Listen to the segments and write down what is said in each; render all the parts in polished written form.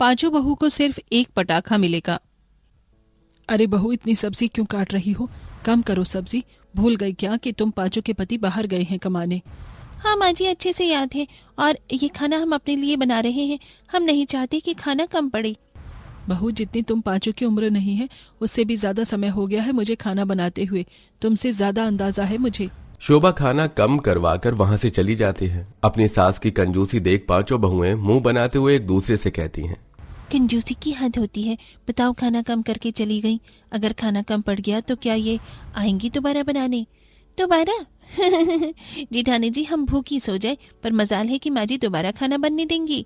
पांचों बहू को सिर्फ एक पटाखा मिलेगा। अरे बहू, इतनी सब्जी क्यों काट रही हो? कम करो सब्जी। भूल गई क्या कि तुम पांचों के पति बाहर गए हैं कमाने? हाँ माँ जी, अच्छे से याद है। और ये खाना हम अपने लिए बना रहे हैं, हम नहीं चाहते कि खाना कम पड़े। बहू, जितनी तुम पांचों की उम्र नहीं है उससे भी ज्यादा समय हो गया है मुझे खाना बनाते हुए। तुमसे ज्यादा अंदाजा है मुझे। शोभा खाना कम करवाकर वहां से चली जाती है। अपनी सास की कंजूसी देख पांचों बहुएं मुंह बनाते हुए एक दूसरे से कहती हैं, कंजूसी की हद होती है। बताओ, खाना कम करके चली गई, अगर खाना कम पड़ गया तो क्या ये आएंगी दोबारा बनाने? दोबारा? जेठानी जी, हम भूखी सो जाए, पर मजाल है कि माँ जी दोबारा खाना बनने देंगी।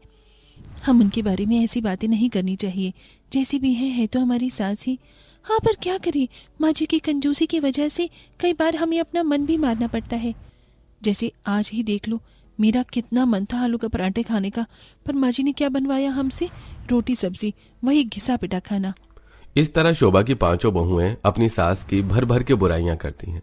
हम उनके बारे में ऐसी बातें नहीं करनी चाहिए। जैसी भी है तो हमारी सास ही। हाँ, पर क्या करें, माँ जी की कंजूसी की वजह से कई बार हमें अपना मन भी मारना पड़ता है। जैसे आज ही देख लो, मेरा कितना मन था आलू का पराठे खाने का, पर माँ जी ने क्या बनवाया हमसे? रोटी सब्जी, वही घिसा पिटा खाना। इस तरह शोभा की पांचों बहुएं अपनी सास की भर भर के बुराइयां करती हैं।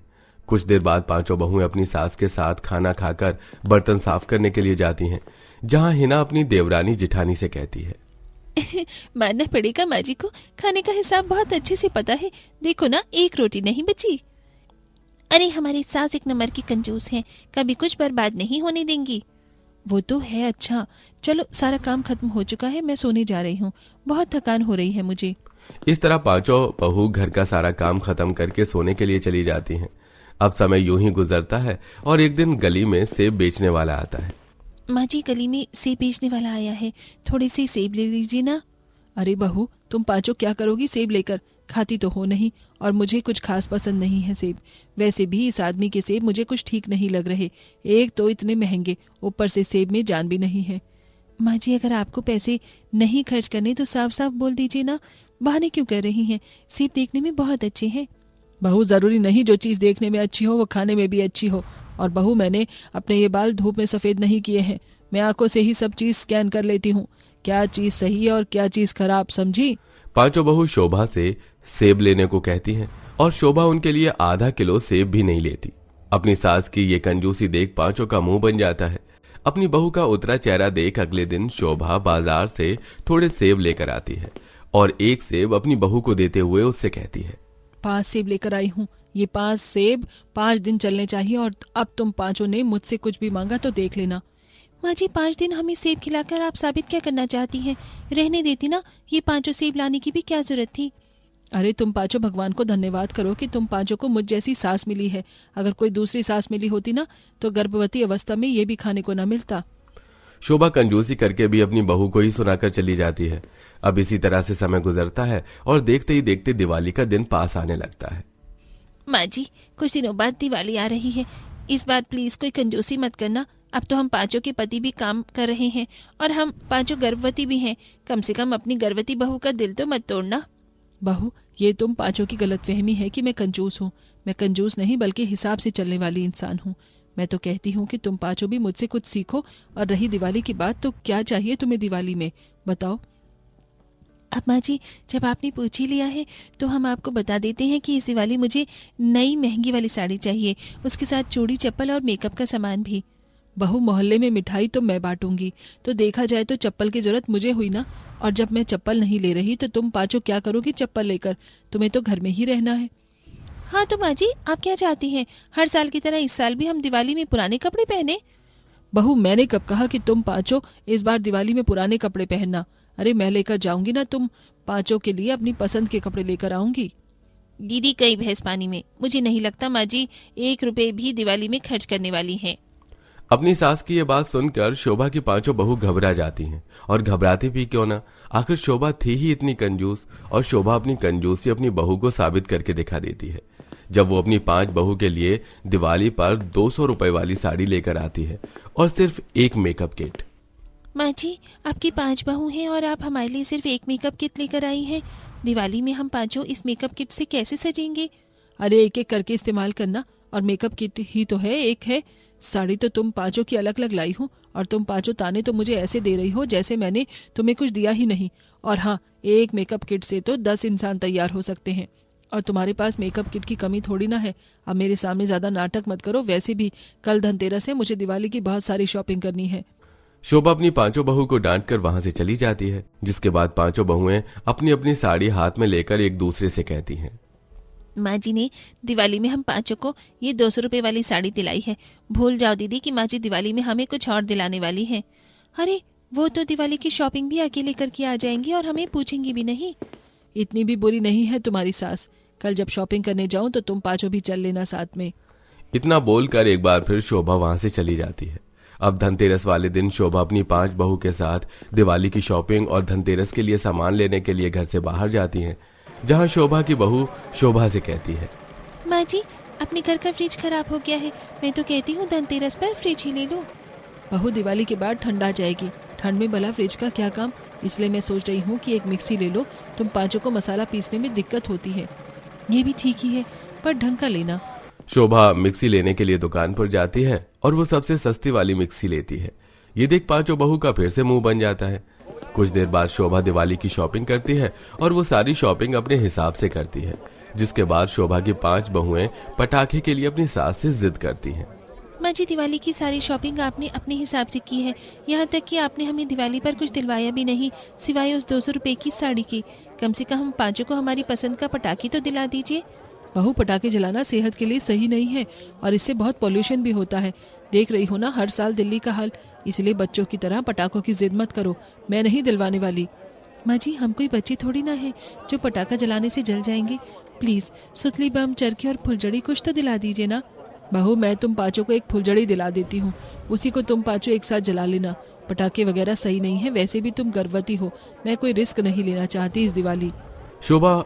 कुछ देर बाद पांचों बहुएं अपनी सास के साथ खाना खाकर बर्तन साफ करने के लिए जाती हैं, जहां हिना अपनी देवरानी जिठानी से कहती है, मानना पड़ेगा माँ जी को, खाने का हिसाब बहुत अच्छे से पता है। देखो ना, एक रोटी नहीं बची। अरे हमारी सास एक नंबर की कंजूस है, कभी कुछ बर्बाद नहीं होने देंगी। वो तो है। अच्छा चलो, सारा काम खत्म हो चुका है, मैं सोने जा रही हूँ, बहुत थकान हो रही है मुझे। इस तरह पांचों बहू घर का सारा काम खत्म करके सोने के लिए चली जाती हैं। अब समय यूं ही गुजरता है और एक दिन गली में सेब बेचने वाला आता है। माँ जी, गली में सेब बेचने वाला आया है, थोड़े से सेब ले लीजिए ना। अरे बहू, तुम पांचों क्या करोगी सेब लेकर? खाती तो हो नहीं, और मुझे कुछ खास पसंद नहीं है सेब। वैसे भी इस आदमी के सेब मुझे कुछ ठीक नहीं लग रहे। एक तो इतने महंगे, ऊपर से सेब में जान भी नहीं है। माँ जी, अगर आपको पैसे नहीं खर्च करने तो साफ साफ बोल दीजिए ना, बहाने क्यों कर रही हैं? सेब देखने में बहुत अच्छे हैं। बहू, जरूरी नहीं जो चीज देखने में अच्छी हो वो खाने में भी अच्छी हो। और बहू, मैंने अपने ये बाल धूप में सफेद नहीं किए हैं, मैं आंखों से ही सब चीज स्कैन कर लेती हूँ, क्या चीज सही है और क्या चीज खराब, समझी? पांचों बहू शोभा से सेब लेने को कहती हैं और शोभा उनके लिए आधा किलो सेब भी नहीं लेती। अपनी सास की ये कंजूसी देख पांचों का मुंह बन जाता है। अपनी बहू का उतरा चेहरा देख अगले दिन शोभा बाजार से थोड़े सेब लेकर आती है और एक सेब अपनी बहू को देते हुए उससे कहती है, 5 सेब लेकर आई हूँ, ये 5 सेब 5 दिन चलने चाहिए, और अब तुम पांचों ने मुझसे कुछ भी मांगा तो देख लेना। माँ जी, 5 दिन हमें सेब खिलाकर आप साबित क्या करना चाहती हैं? रहने देती ना, ये 5 सेब लाने की भी क्या जरूरत थी? अरे तुम पांचों भगवान को धन्यवाद करो कि तुम पांचों को मुझ जैसी सास मिली है। अगर कोई दूसरी सास मिली होती ना तो गर्भवती अवस्था में ये भी खाने को न मिलता। शोभा कंजूसी करके भी अपनी बहू को ही सुनाकर चली जाती है। अब इसी तरह से समय गुजरता है और देखते ही देखते दिवाली का दिन पास आने लगता है। माँ जी, कुछ दिनों बाद दिवाली आ रही है, इस बार प्लीज कोई कंजूसी मत करना। अब तो हम पांचों के पति भी काम कर रहे हैं और हम पांचों गर्भवती भी हैं, कम से कम अपनी गर्भवती बहू का दिल तो मत तोड़ना। बहू, ये तुम पांचों की गलतफहमी है कि मैं कंजूस हूँ। मैं कंजूस नहीं बल्कि हिसाब से चलने वाली इंसान हूँ। मैं तो कहती हूँ कि तुम पांचों भी मुझसे कुछ सीखो। और रही दिवाली की बात, तो क्या चाहिए तुम्हें दिवाली में, बताओ? अब माँ जी, जब आपने पूछ ही लिया है तो हम आपको बता देते हैं कि इस दिवाली मुझे नई महंगी वाली साड़ी चाहिए, उसके साथ चूड़ी चप्पल और मेकअप का सामान भी। बहू, मोहल्ले में मिठाई तो मैं बांटूंगी, तो देखा जाए तो चप्पल की जरूरत मुझे हुई ना। और जब मैं चप्पल नहीं ले रही तो तुम पांचों क्या करोगी चप्पल लेकर? तुम्हें तो घर में ही रहना है। हाँ तो माँ जी, आप क्या चाहती हैं, हर साल की तरह इस साल भी हम दिवाली में पुराने कपड़े पहने? बहू, मैंने कब कहा कि तुम पांचों इस बार दिवाली में पुराने कपड़े पहनना? अरे मैं लेकर जाऊंगी ना, तुम पांचों के लिए अपनी पसंद के कपड़े लेकर आऊंगी। दीदी, कई भैंस पानी में, मुझे नहीं लगता माँ जी 1 रुपए भी दिवाली में खर्च करने वाली हैं। अपनी सास की ये बात सुनकर शोभा की पांचों बहू घबरा जाती हैं। और घबराती भी क्यों ना, आखिर शोभा थी ही इतनी कंजूस, और शोभा अपनी कंजूसी अपनी बहू को साबित करके दिखा देती है जब वो अपनी 5 बहू के लिए दिवाली पर 200 रुपए वाली साड़ी लेकर आती है और सिर्फ एक मेकअप किट। माँ जी, आपकी 5 बहू हैं और आप हमारे लिए सिर्फ एक मेकअप किट लेकर आई हैं। दिवाली में हम पांचों इस मेकअप किट से कैसे सजेंगे? अरे एक एक करके इस्तेमाल करना, और मेकअप किट ही तो है, एक है। साड़ी तो तुम पांचों की अलग अलग लाई हूँ, और तुम पांचों ताने तो मुझे ऐसे दे रही हो जैसे मैंने तुम्हें कुछ दिया ही नहीं। और हाँ, एक मेकअप किट से तो 10 इंसान तैयार हो सकते हैं, और तुम्हारे पास मेकअप किट की कमी थोड़ी ना है। अब मेरे सामने ज्यादा नाटक मत करो, वैसे भी कल धनतेरस है, मुझे दिवाली की बहुत सारी शॉपिंग करनी है। शोभा अपनी पांचों बहू को डांट कर वहां से चली जाती है, जिसके बाद पांचों बहुएं अपनी अपनी साड़ी हाथ में लेकर एक दूसरे से कहती हैं, माँ जी ने दिवाली में हम पांचों को ये 200 रुपए वाली साड़ी दिलाई है। भूल जाओ दीदी कि माँ जी दिवाली में हमें कुछ और दिलाने वाली हैं। अरे वो तो दिवाली की शॉपिंग भी अकेले करके आ जाएंगी और हमें पूछेंगी भी नहीं। इतनी भी बुरी नहीं है तुम्हारी सास। कल जब शॉपिंग करने जाऊं तो तुम पांचों भी चल लेना साथ में। इतना बोलकर एक बार फिर शोभा वहां से चली जाती है। अब धनतेरस वाले दिन शोभा अपनी 5 बहू के साथ दिवाली की शॉपिंग और धनतेरस के लिए सामान लेने के लिए घर से बाहर जाती हैं, जहां शोभा की बहू शोभा से कहती है, माँ जी अपने घर का फ्रिज खराब हो गया है, मैं तो कहती हूँ धनतेरस पर फ्रिज ही ले लो। बहू दिवाली के बाद ठंड आ जाएगी, ठंड में भला फ्रिज का क्या काम, इसलिए मैं सोच रही हूँ कि एक मिक्सी ले लो, तुम पांचों को मसाला पीसने में दिक्कत होती है। ये भी ठीक ही है, पर ढंग का लेना। शोभा मिक्सी लेने के लिए दुकान पर जाती है और वो सबसे सस्ती वाली मिक्सी लेती है। ये देख पांचों बहू का फिर से मुंह बन जाता है। कुछ देर बाद शोभा दिवाली की शॉपिंग करती है और वो सारी शॉपिंग अपने हिसाब से करती है, जिसके बाद शोभा की 5 बहुएं पटाखे के लिए अपनी सास से जिद करती हैं। माँ जी दिवाली की सारी शॉपिंग आपने अपने हिसाब से की है, यहाँ तक कि आपने हमें दिवाली पर कुछ दिलवाया भी नहीं, सिवाय उस 200 रुपए की साड़ी की। कम से कम हम पांचों को हमारी पसंद का पटाखे तो दिला दीजिए। बहू पटाखे जलाना सेहत के लिए सही नहीं है और इससे बहुत पॉल्यूशन भी होता है। देख रही हो ना हर साल दिल्ली का हाल, इसलिए बच्चों की तरह पटाखों की जिद मत करो, मैं नहीं दिलवाने वाली। माँ जी हम कोई बच्चे थोड़ी ना है जो पटाखा जलाने से जल जाएंगे। प्लीज सुतली बम, चरखी और फुलझड़ी कुछ तो दिला दीजिए ना। बहू मैं तुम पांचों को एक फुलझड़ी दिला देती हूँ, उसी को तुम पांचों एक साथ जला लेना। पटाखे वगैरह सही नहीं है, वैसे भी तुम गर्भवती हो, मैं कोई रिस्क नहीं लेना चाहती इस दिवाली। शोभा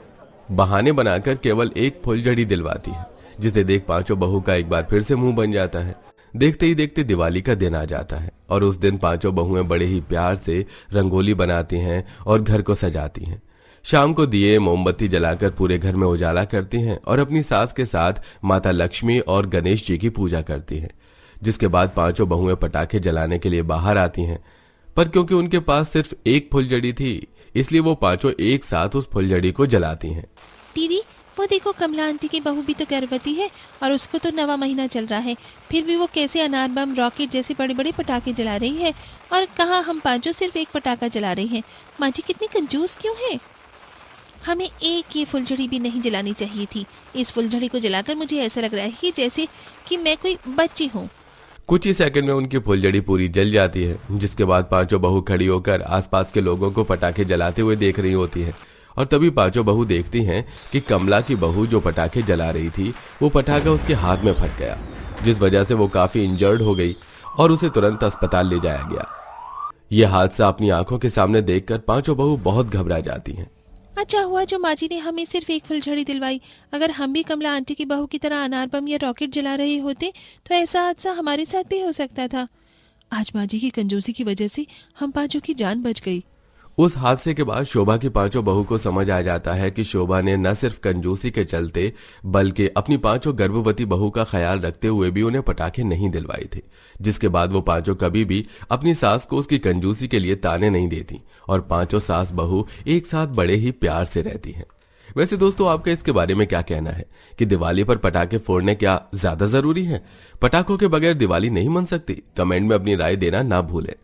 बहाने बनाकर केवल एक फुलझड़ी दिलवाती है, जिसे देख पांचों बहू का एक बार फिर से मुंह बन जाता है। देखते ही देखते दिवाली का दिन आ जाता है और उस दिन पांचों बहुएं बड़े ही प्यार से रंगोली बनाती हैं और घर को सजाती हैं। शाम को दिए मोमबत्ती जलाकर पूरे घर में उजाला करती हैं और अपनी सास के साथ माता लक्ष्मी और गणेश जी की पूजा करती हैं। जिसके बाद पांचों बहुएं पटाखे जलाने के लिए बाहर आती हैं, पर क्योंकि उनके पास सिर्फ एक फुलझड़ी थी, इसलिए वो पांचों एक साथ उस फुलझड़ी को जलाती हैं। दीदी वो देखो कमला आंटी की बहू भी तो गर्भवती है और उसको तो 9वां महीना चल रहा है, फिर भी वो कैसे अनार बम, रॉकेट जैसे बड़े बड़े पटाखे जला रही है, और कहाँ हम पांचों सिर्फ एक पटाखा जला रही हैं। माँ जी कितनी कंजूस क्यों है। हमें एक ये फुलझड़ी भी नहीं जलानी चाहिए थी। इस फुलझड़ी को जलाकर मुझे ऐसा लग रहा है कि जैसे कि मैं कोई बच्ची हूँ। कुछ ही सेकंड में उनकी फुलझड़ी पूरी जल जाती है, जिसके बाद पांचों बहू खड़ी होकर आसपास के लोगों को पटाखे जलाते हुए देख रही होती है। और तभी पांचों बहू देखती हैं कि कमला की बहू जो पटाखे जला रही थी, वो पटाखा उसके हाथ में फट गया, जिस वजह से वो काफी इंजर्ड हो गई और उसे तुरंत अस्पताल ले जाया गया। यह हादसा अपनी आंखों के सामने देखकर पांचों बहू बहुत घबरा जाती हैं। अच्छा हुआ जो माँ जी ने हमें सिर्फ एक फुलझड़ी दिलवाई, अगर हम भी कमला आंटी की बहू की तरह अनार बम या रॉकेट जला रहे होते तो ऐसा हादसा हमारे साथ भी हो सकता था। आज माँ जी की कंजूसी की वजह से हम पांचों की जान बच गई। उस हादसे के बाद शोभा की पांचों बहू को समझ आ जाता है कि शोभा ने न सिर्फ कंजूसी के चलते बल्कि अपनी पांचों गर्भवती बहू का ख्याल रखते हुए भी उन्हें पटाखे नहीं दिलवाए थे, जिसके बाद वो पांचों कभी भी अपनी सास को उसकी कंजूसी के लिए ताने नहीं देती और पांचों सास बहू एक साथ बड़े ही प्यार से रहती हैं। वैसे दोस्तों आपका इसके बारे में क्या कहना है कि दिवाली पर पटाखे फोड़ने क्या ज्यादा जरूरी है? पटाखों के बगैर दिवाली नहीं मन सकती? कमेंट में अपनी राय देना ना भूलें।